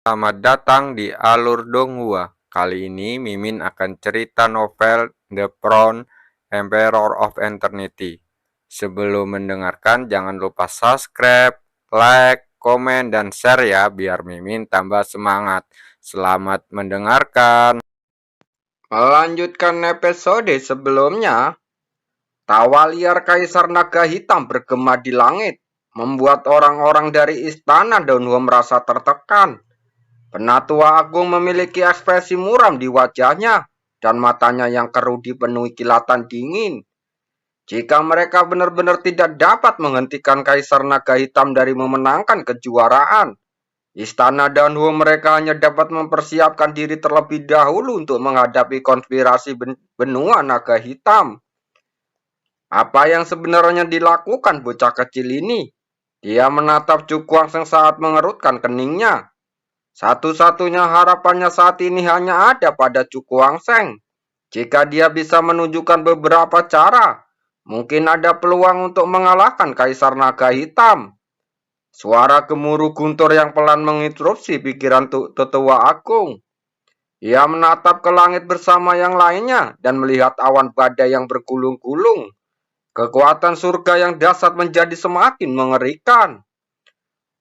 Selamat datang di Alur Donghua. Kali ini Mimin akan cerita novel The Crown Emperor of Eternity. Sebelum mendengarkan jangan lupa subscribe, like, komen, dan share ya biar Mimin tambah semangat. Selamat mendengarkan. Melanjutkan episode sebelumnya, tawa liar Kaisar Naga Hitam bergema di langit, membuat orang-orang dari istana Donghua merasa tertekan. Penatua Agung memiliki ekspresi muram di wajahnya dan matanya yang keruh dipenuhi kilatan dingin. Jika mereka benar-benar tidak dapat menghentikan Kaisar Naga Hitam dari memenangkan kejuaraan, istana Donghua mereka hanya dapat mempersiapkan diri terlebih dahulu untuk menghadapi konspirasi benua Naga Hitam. Apa yang sebenarnya dilakukan bocah kecil ini? Dia menatap Cukuang yang saat mengerutkan keningnya. Satu-satunya harapannya saat ini hanya ada pada Cukuang Seng. Jika dia bisa menunjukkan beberapa cara, mungkin ada peluang untuk mengalahkan Kaisar Naga Hitam. Suara gemuruh guntur yang pelan menginterupsi pikiran tetua agung. Ia menatap ke langit bersama yang lainnya dan melihat awan badai yang bergulung-gulung. Kekuatan surga yang dahsyat menjadi semakin mengerikan.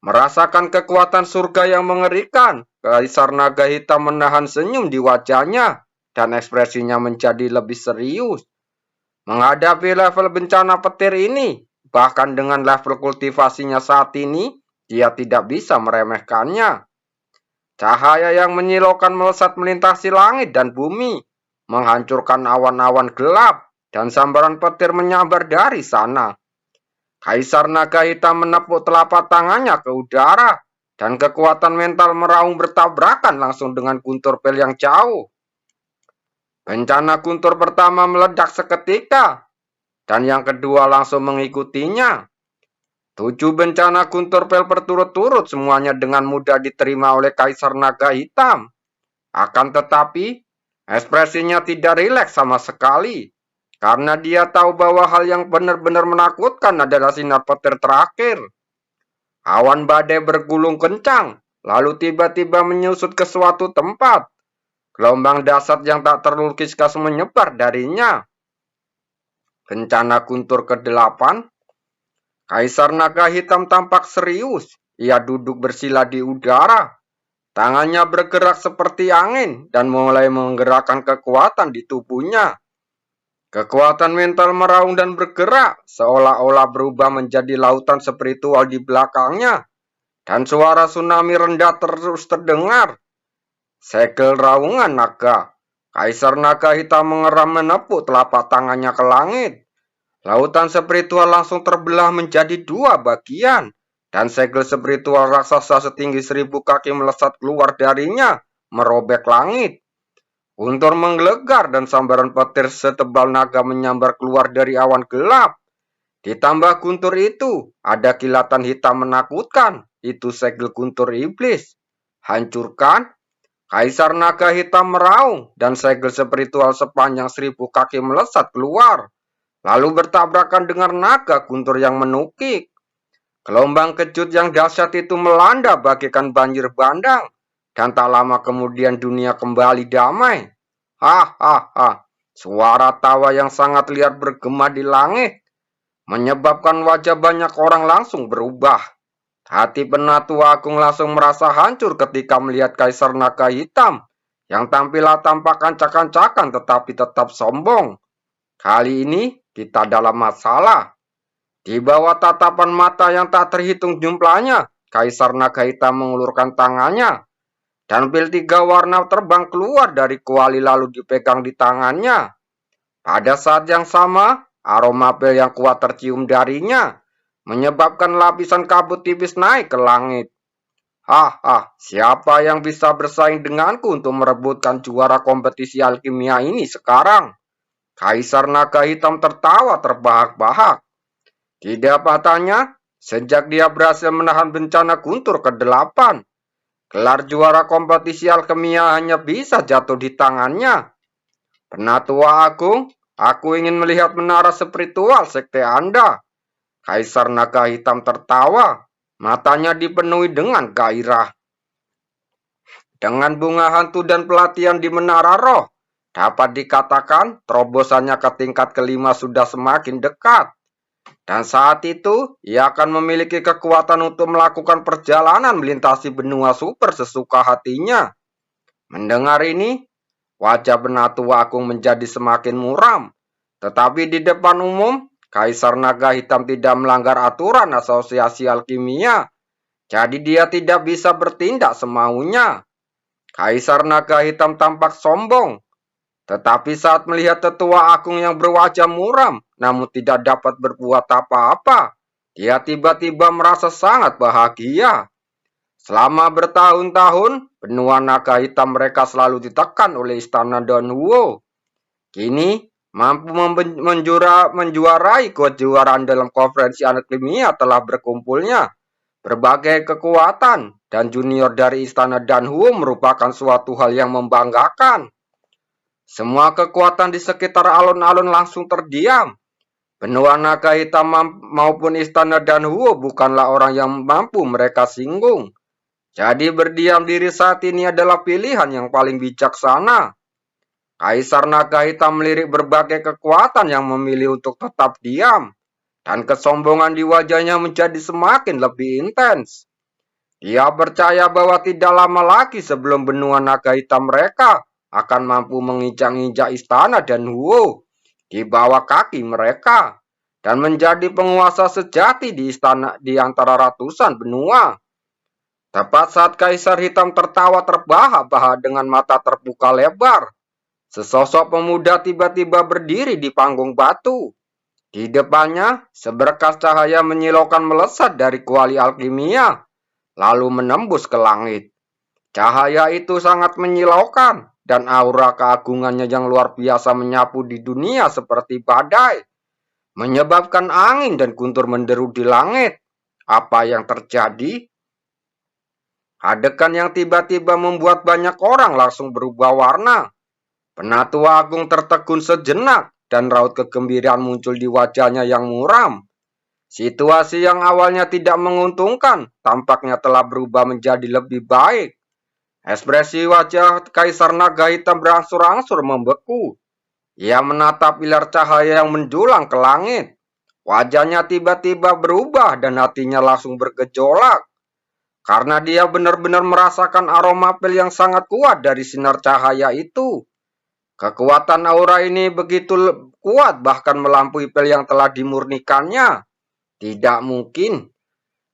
Merasakan kekuatan surga yang mengerikan, Kaisar Naga Hitam menahan senyum di wajahnya dan ekspresinya menjadi lebih serius. Menghadapi level bencana petir ini, bahkan dengan level kultivasinya saat ini, dia tidak bisa meremehkannya. Cahaya yang menyilaukan melesat melintasi langit dan bumi, menghancurkan awan-awan gelap, dan sambaran petir menyambar dari sana. Kaisar Naga Hitam menepuk telapak tangannya ke udara, dan kekuatan mental meraung bertabrakan langsung dengan guntur pel yang jauh. Bencana guntur pertama meledak seketika, dan yang kedua langsung mengikutinya. 7 bencana guntur pel berturut-turut semuanya dengan mudah diterima oleh Kaisar Naga Hitam. Akan tetapi, ekspresinya tidak rileks sama sekali. Karena dia tahu bahwa hal yang benar-benar menakutkan adalah sinar petir terakhir. Awan badai bergulung kencang, lalu tiba-tiba menyusut ke suatu tempat. Gelombang dahsyat yang tak terlukiskan menyebar darinya. Bencana guntur ke-8. Kaisar Naga Hitam tampak serius. Ia duduk bersila di udara. Tangannya bergerak seperti angin dan mulai menggerakkan kekuatan di tubuhnya. Kekuatan mental meraung dan bergerak, seolah-olah berubah menjadi lautan spiritual di belakangnya. Dan suara tsunami rendah terus terdengar. Segel raungan naga. Kaisar Naga Hitam mengeram menepuk telapak tangannya ke langit. Lautan spiritual langsung terbelah menjadi 2 bagian. Dan segel spiritual raksasa setinggi 1000 kaki melesat keluar darinya, merobek langit. Guntur menggelegar dan sambaran petir setebal naga menyambar keluar dari awan gelap. Ditambah guntur itu, ada kilatan hitam menakutkan. Itu segel guntur iblis. Hancurkan. Kaisar Naga Hitam meraung dan segel spiritual sepanjang 1000 kaki melesat keluar. Lalu bertabrakan dengan naga guntur yang menukik. Gelombang kejut yang dahsyat itu melanda bagaikan banjir bandang. Dan tak lama kemudian dunia kembali damai. Hahaha, suara tawa yang sangat liar bergema di langit, menyebabkan wajah banyak orang langsung berubah. Hati Penatua Agung langsung merasa hancur ketika melihat Kaisar Naga Hitam, yang tampilnya tampak ancak-ancakan tetapi tetap sombong. Kali ini kita dalam masalah. Di bawah tatapan mata yang tak terhitung jumlahnya, Kaisar Naga Hitam mengulurkan tangannya. Dan pil 3 warna terbang keluar dari kuali lalu dipegang di tangannya. Pada saat yang sama, aroma pil yang kuat tercium darinya, menyebabkan lapisan kabut tipis naik ke langit. Siapa yang bisa bersaing denganku untuk merebutkan juara kompetisi alkimia ini sekarang? Kaisar Naga Hitam tertawa terbahak-bahak. Di dapatannya, sejak dia berhasil menahan bencana guntur ke-8, gelar juara kompetisi alkimia hanya bisa jatuh di tangannya. Penatua Agung, aku ingin melihat menara spiritual sekte Anda. Kaisar Naga Hitam tertawa, matanya dipenuhi dengan gairah. Dengan bunga hantu dan pelatihan di Menara Roh, dapat dikatakan terobosannya ke tingkat kelima sudah semakin dekat. Dan saat itu, ia akan memiliki kekuatan untuk melakukan perjalanan melintasi benua super sesuka hatinya. Mendengar ini, wajah Penatua Agung menjadi semakin muram. Tetapi di depan umum, Kaisar Naga Hitam tidak melanggar aturan asosiasi alkimia. Jadi dia tidak bisa bertindak semaunya. Kaisar Naga Hitam tampak sombong. Tetapi saat melihat Tetua Agung yang berwajah muram, namun tidak dapat berbuat apa-apa, dia tiba-tiba merasa sangat bahagia. Selama bertahun-tahun, benua naga hitam mereka selalu ditekan oleh istana Danhuo. Kini, mampu menjuarai kejuaraan dalam konferensi alkimia telah berkumpulnya. Berbagai kekuatan dan junior dari istana Danhuo merupakan suatu hal yang membanggakan. Semua kekuatan di sekitar alun-alun langsung terdiam. Benua naga hitam maupun istana Danhuo bukanlah orang yang mampu mereka singgung. Jadi berdiam diri saat ini adalah pilihan yang paling bijaksana. Kaisar Naga Hitam melirik berbagai kekuatan yang memilih untuk tetap diam. Dan kesombongan di wajahnya menjadi semakin lebih intens. Dia percaya bahwa tidak lama lagi sebelum benua naga hitam mereka akan mampu menginjak-injak istana Danhuo di bawah kaki mereka dan menjadi penguasa sejati di istana di antara ratusan benua. Tepat saat Kaisar Hitam tertawa terbahak-bahak dengan mata terbuka lebar, sesosok pemuda tiba-tiba berdiri di panggung batu. Di depannya, seberkas cahaya menyilaukan melesat dari kuali alkimia, lalu menembus ke langit. Cahaya itu sangat menyilaukan, dan aura keagungannya yang luar biasa menyapu di dunia seperti badai, menyebabkan angin dan guntur menderu di langit. Apa yang terjadi? Adegan yang tiba-tiba membuat banyak orang langsung berubah warna. Penatua Agung tertegun sejenak, dan raut kegembiraan muncul di wajahnya yang muram. Situasi yang awalnya tidak menguntungkan, tampaknya telah berubah menjadi lebih baik. Ekspresi wajah Kaisar Naga Hitam berangsur-angsur membeku. Ia menatap pilar cahaya yang menjulang ke langit. Wajahnya tiba-tiba berubah dan hatinya langsung bergejolak. Karena dia benar-benar merasakan aroma pil yang sangat kuat dari sinar cahaya itu. Kekuatan aura ini begitu kuat bahkan melampaui pil yang telah dimurnikannya. Tidak mungkin.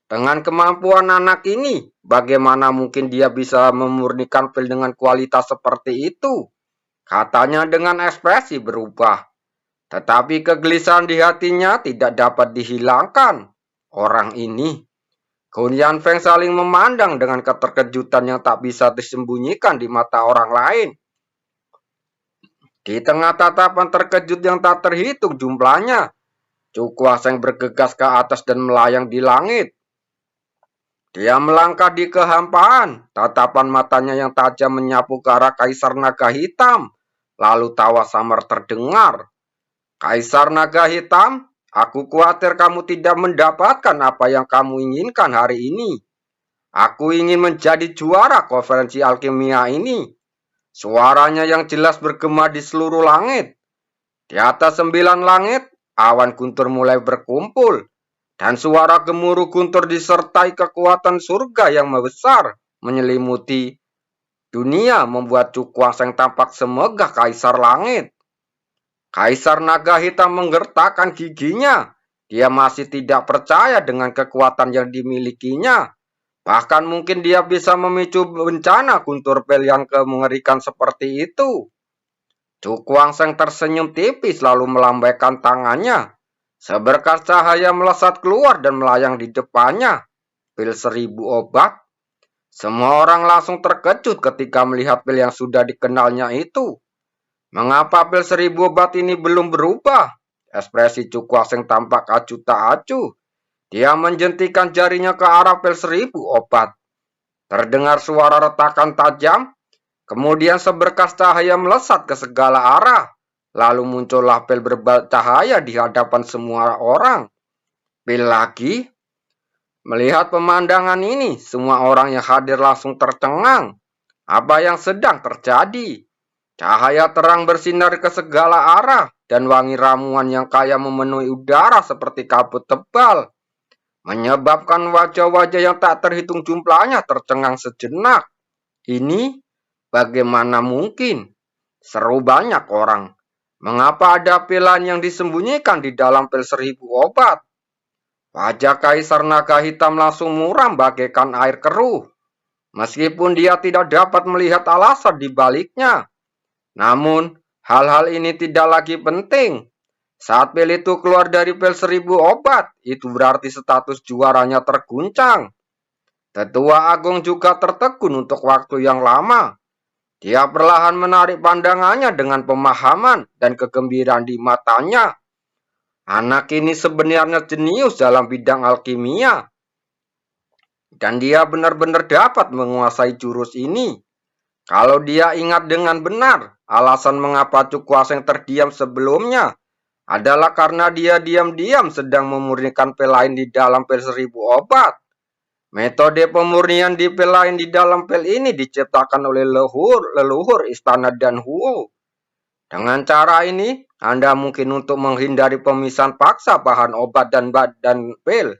Dengan kemampuan anak ini, bagaimana mungkin dia bisa memurnikan pil dengan kualitas seperti itu? Katanya dengan ekspresi berubah. Tetapi kegelisahan di hatinya tidak dapat dihilangkan. Orang ini. Kun Yan Feng saling memandang dengan keterkejutan yang tak bisa disembunyikan di mata orang lain. Di tengah tatapan terkejut yang tak terhitung jumlahnya, Cu Kuaseng bergegas ke atas dan melayang di langit. Dia melangkah di kehampaan, tatapan matanya yang tajam menyapu ke arah Kaisar Naga Hitam, lalu tawa samar terdengar. Kaisar Naga Hitam, aku khawatir kamu tidak mendapatkan apa yang kamu inginkan hari ini. Aku ingin menjadi juara konferensi alkimia ini. Suaranya yang jelas bergema di seluruh langit. Di atas 9 langit, awan guntur mulai berkumpul. Dan suara gemuruh guntur disertai kekuatan surga yang membesar menyelimuti dunia membuat Cu Kuaseng tampak semegah Kaisar Langit. Kaisar Naga Hitam menggertakkan giginya. Dia masih tidak percaya dengan kekuatan yang dimilikinya. Bahkan mungkin dia bisa memicu bencana guntur pel yang mengerikan seperti itu. Cu Kuaseng tersenyum tipis lalu melambaikan tangannya. Seberkas cahaya melesat keluar dan melayang di depannya. Pil 1000 obat. Semua orang langsung terkejut ketika melihat pil yang sudah dikenalnya itu. Mengapa pil 1000 obat ini belum berubah? Ekspresi Cu Kuaseng tampak acuh tak acuh. Dia menjentikan jarinya ke arah pil 1000 obat. Terdengar suara retakan tajam. Kemudian seberkas cahaya melesat ke segala arah. Lalu muncullah pil bercahaya di hadapan semua orang. Pil lagi. Melihat pemandangan ini, semua orang yang hadir langsung tercengang. Apa yang sedang terjadi? Cahaya terang bersinar ke segala arah, dan wangi ramuan yang kaya memenuhi udara seperti kabut tebal, menyebabkan wajah-wajah yang tak terhitung jumlahnya tercengang sejenak. Ini bagaimana mungkin? Seru banyak orang. Mengapa ada pil lain yang disembunyikan di dalam pil 1000 obat? Wajah Kaisar Naga Hitam langsung muram bagaikan air keruh. Meskipun dia tidak dapat melihat alasan di baliknya. Namun, hal-hal ini tidak lagi penting. Saat pil itu keluar dari pil 1000 obat, itu berarti status juaranya terguncang. Tetua Agung juga tertegun untuk waktu yang lama. Dia perlahan menarik pandangannya dengan pemahaman dan kegembiraan di matanya. Anak ini sebenarnya jenius dalam bidang alkimia. Dan dia benar-benar dapat menguasai jurus ini. Kalau dia ingat dengan benar, alasan mengapa Cukwaseng terdiam sebelumnya adalah karena dia diam-diam sedang memurnikan pil lain di dalam pil 1000 obat. Metode pemurnian di pil lain di dalam pil ini diciptakan oleh leluhur istana dan Huo. Dengan cara ini, Anda mungkin untuk menghindari pemisahan paksa bahan obat dan pil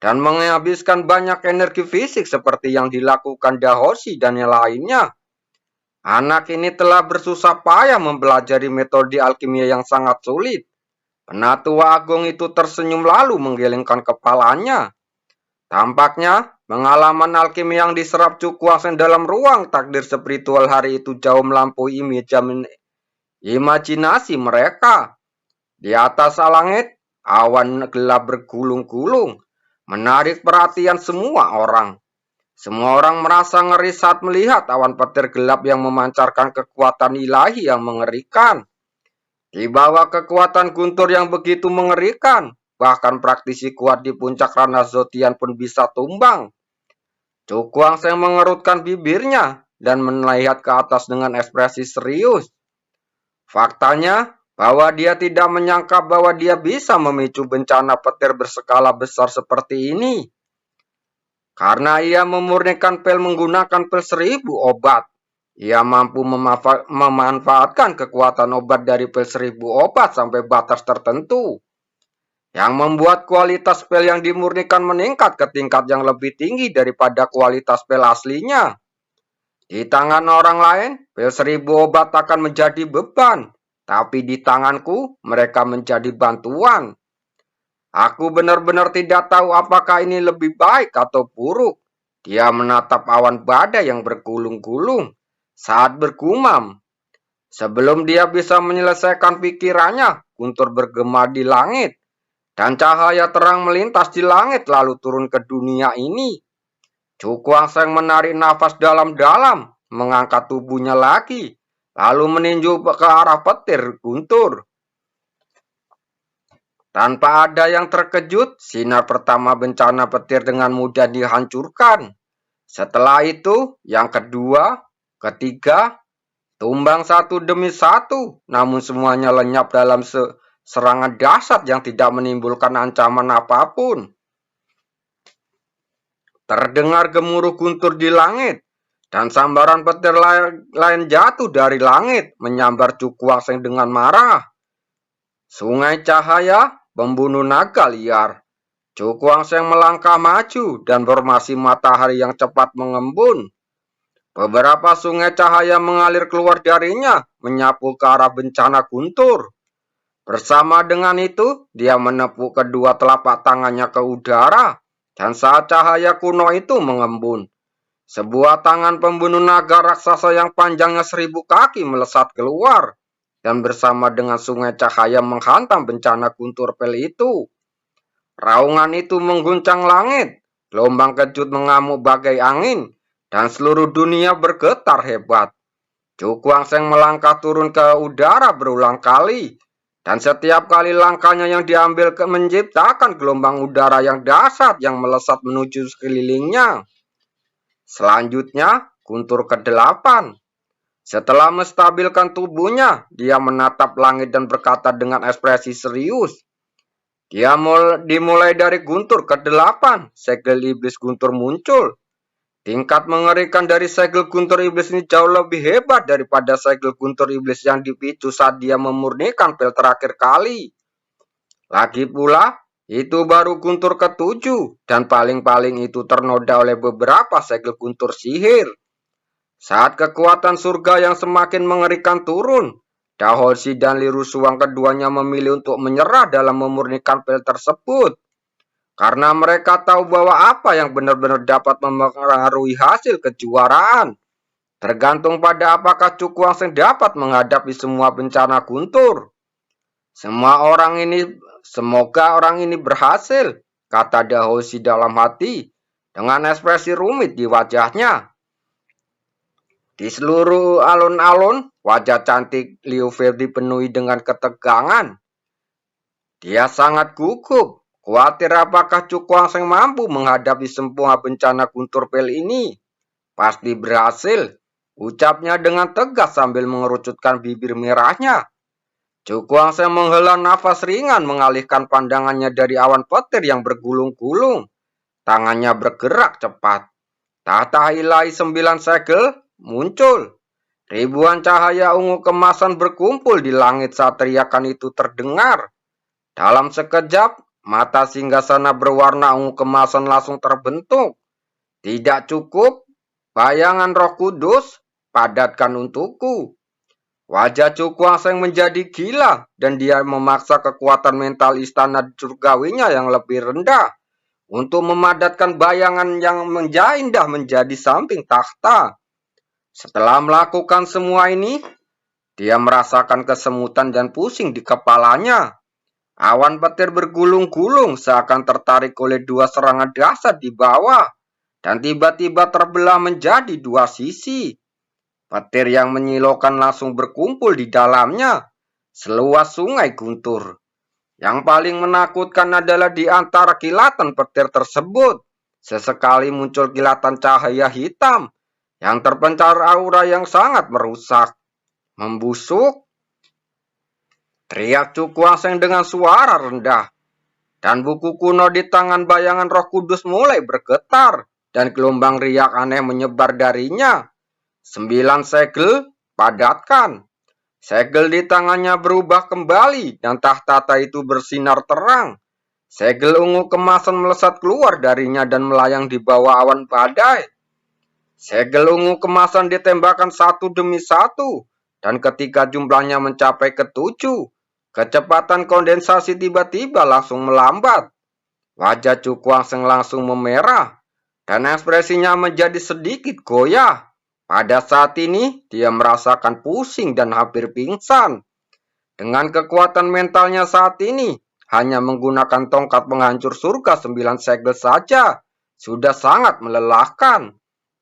dan menghabiskan banyak energi fisik seperti yang dilakukan Dahoshi dan yang lainnya. Anak ini telah bersusah payah mempelajari metode alkimia yang sangat sulit. Penatua Agung itu tersenyum lalu menggelengkan kepalanya. Tampaknya, pengalaman alkimi yang diserap Cukwaseng dalam ruang takdir spiritual hari itu jauh melampaui imajinasi mereka. Di atas langit, awan gelap bergulung-gulung, menarik perhatian semua orang. Semua orang merasa ngeri saat melihat awan petir gelap yang memancarkan kekuatan ilahi yang mengerikan. Di bawah kekuatan guntur yang begitu mengerikan, bahkan praktisi kuat di puncak Rana Zotian pun bisa tumbang. Cukwaseng mengerutkan bibirnya dan melihat ke atas dengan ekspresi serius. Faktanya, bahwa dia tidak menyangka bahwa dia bisa memicu bencana petir berskala besar seperti ini. Karena ia memurnikan pil menggunakan pil 1000 obat, ia mampu memanfaatkan kekuatan obat dari pil 1000 obat sampai batas tertentu, yang membuat kualitas pil yang dimurnikan meningkat ke tingkat yang lebih tinggi daripada kualitas pil aslinya. Di tangan orang lain, pil 1000 obat akan menjadi beban, tapi di tanganku mereka menjadi bantuan. Aku benar-benar tidak tahu apakah ini lebih baik atau buruk. Dia menatap awan badai yang bergulung-gulung saat bergumam. Sebelum dia bisa menyelesaikan pikirannya, guntur bergema di langit. Dan cahaya terang melintas di langit lalu turun ke dunia ini. Cukwaseng menarik nafas dalam-dalam, mengangkat tubuhnya lagi, lalu meninju ke arah petir guntur. Tanpa ada yang terkejut, sinar pertama bencana petir dengan mudah dihancurkan. Setelah itu, yang kedua, ketiga, tumbang satu demi satu, namun semuanya lenyap dalam serangan dahsyat yang tidak menimbulkan ancaman apapun. Terdengar gemuruh guntur di langit, dan sambaran petir lain jatuh dari langit, menyambar Cukwaseng dengan marah. Sungai cahaya, pembunuh naga liar. Cukwaseng melangkah maju dan formasi matahari yang cepat mengembun. Beberapa sungai cahaya mengalir keluar darinya, menyapu ke arah bencana guntur. Bersama dengan itu, dia menepuk kedua telapak tangannya ke udara, dan saat cahaya kuno itu mengembun, sebuah tangan pembunuh naga raksasa yang panjangnya 1000 kaki melesat keluar, dan bersama dengan sungai cahaya menghantam bencana guntur pel itu. Raungan itu mengguncang langit, gelombang kejut mengamuk bagai angin, dan seluruh dunia bergetar hebat. Cukwaseng melangkah turun ke udara berulang kali, dan setiap kali langkahnya yang diambil menciptakan gelombang udara yang dahsyat yang melesat menuju sekelilingnya. Selanjutnya, guntur ke-8. Setelah menstabilkan tubuhnya, dia menatap langit dan berkata dengan ekspresi serius. Dia dimulai dari guntur ke-8, segel iblis guntur muncul. Tingkat mengerikan dari segel guntur iblis ini jauh lebih hebat daripada segel guntur iblis yang dipicu saat dia memurnikan pel terakhir kali. Lagi pula, itu baru guntur ketujuh, dan paling-paling itu ternoda oleh beberapa segel guntur sihir. Saat kekuatan surga yang semakin mengerikan turun, Dahoshi dan Liru Suwang keduanya memilih untuk menyerah dalam memurnikan pel tersebut. Karena mereka tahu bahwa apa yang benar-benar dapat mempengaruhi hasil kejuaraan tergantung pada apakah Cukuangseng dapat menghadapi semua bencana guntur. Semoga orang ini berhasil, kata Dahoshi dalam hati dengan ekspresi rumit di wajahnya. Di seluruh alun-alun, wajah cantik Liu Fei dipenuhi dengan ketegangan. Dia sangat gugup, khawatir apakah Cukuangseng mampu menghadapi semua bencana guntur pel ini. Pasti berhasil, ucapnya dengan tegas sambil mengerucutkan bibir merahnya. Cukuangseng menghela nafas ringan mengalihkan pandangannya dari awan petir yang bergulung-gulung. Tangannya bergerak cepat. Tahta ilahi 9 segel muncul. Ribuan cahaya ungu kemasan berkumpul di langit saat teriakan itu terdengar. Dalam sekejap, mata singgasana berwarna ungu kemasan langsung terbentuk. Tidak cukup, bayangan Roh Kudus, padatkan untukku. Wajah Cukuangseng menjadi gila dan dia memaksa kekuatan mental istana surgawinya yang lebih rendah untuk memadatkan bayangan yang indah menjadi samping takhta. Setelah melakukan semua ini, dia merasakan kesemutan dan pusing di kepalanya. Awan petir bergulung-gulung seakan tertarik oleh dua serangan dahsyat di bawah dan tiba-tiba terbelah menjadi dua sisi. Petir yang menyilaukan langsung berkumpul di dalamnya, seluas sungai guntur. Yang paling menakutkan adalah di antara kilatan petir tersebut, sesekali muncul kilatan cahaya hitam yang terpencar aura yang sangat merusak. Membusuk, teriak Cukuangseng dengan suara rendah, dan buku kuno di tangan bayangan Roh Kudus mulai bergetar, dan gelombang riak aneh menyebar darinya. 9 segel padatkan. Segel di tangannya berubah kembali dan tahta itu bersinar terang. Segel ungu kemasan melesat keluar darinya dan melayang di bawah awan badai. Segel ungu kemasan ditembakkan satu demi satu, dan ketika jumlahnya mencapai ke-7, kecepatan kondensasi tiba-tiba langsung melambat. Wajah Cukuangseng langsung memerah, dan ekspresinya menjadi sedikit goyah. Pada saat ini, dia merasakan pusing dan hampir pingsan. Dengan kekuatan mentalnya saat ini, hanya menggunakan tongkat penghancur surga 9 segel saja, sudah sangat melelahkan.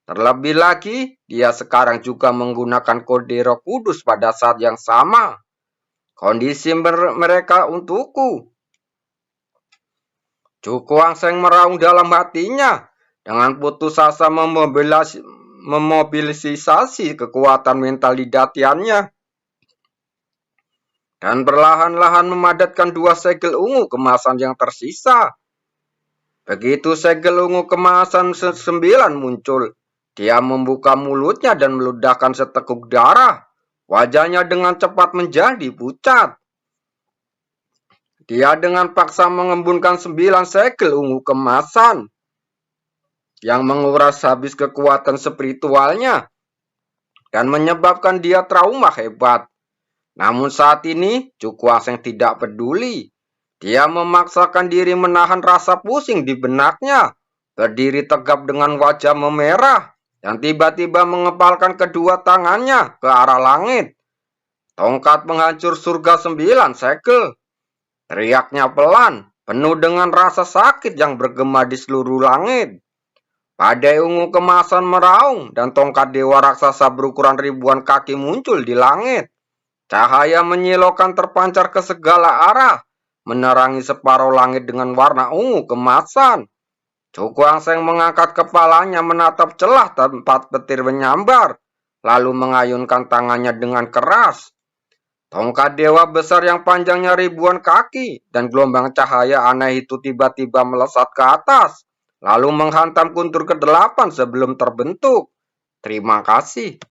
Terlebih lagi, dia sekarang juga menggunakan kode Roh Kudus pada saat yang sama. Kondisi mereka untukku. Cukuangseng meraung dalam hatinya dengan putus asa memobilisasi kekuatan mental di datiannya dan perlahan-lahan memadatkan dua segel ungu kemasan yang tersisa. Begitu segel ungu kemasan 9 muncul, dia membuka mulutnya dan meludahkan seteguk darah. Wajahnya dengan cepat menjadi pucat. Dia dengan paksa mengembunkan 9 segel ungu kemasan yang menguras habis kekuatan spiritualnya dan menyebabkan dia trauma hebat. Namun saat ini, Cukuangseng tidak peduli. Dia memaksakan diri menahan rasa pusing di benaknya, berdiri tegap dengan wajah memerah, dan tiba-tiba mengepalkan kedua tangannya ke arah langit. Tongkat penghancur surga 9 segel. Teriaknya pelan, penuh dengan rasa sakit yang bergema di seluruh langit. Badai ungu kemasan meraung dan tongkat dewa raksasa berukuran ribuan kaki muncul di langit. Cahaya menyilaukan terpancar ke segala arah, menerangi separuh langit dengan warna ungu kemasan. Cukuangseng mengangkat kepalanya menatap celah tempat petir menyambar, lalu mengayunkan tangannya dengan keras. Tongkat dewa besar yang panjangnya ribuan kaki dan gelombang cahaya aneh itu tiba-tiba melesat ke atas, lalu menghantam kuntur ke-8 sebelum terbentuk. Terima kasih.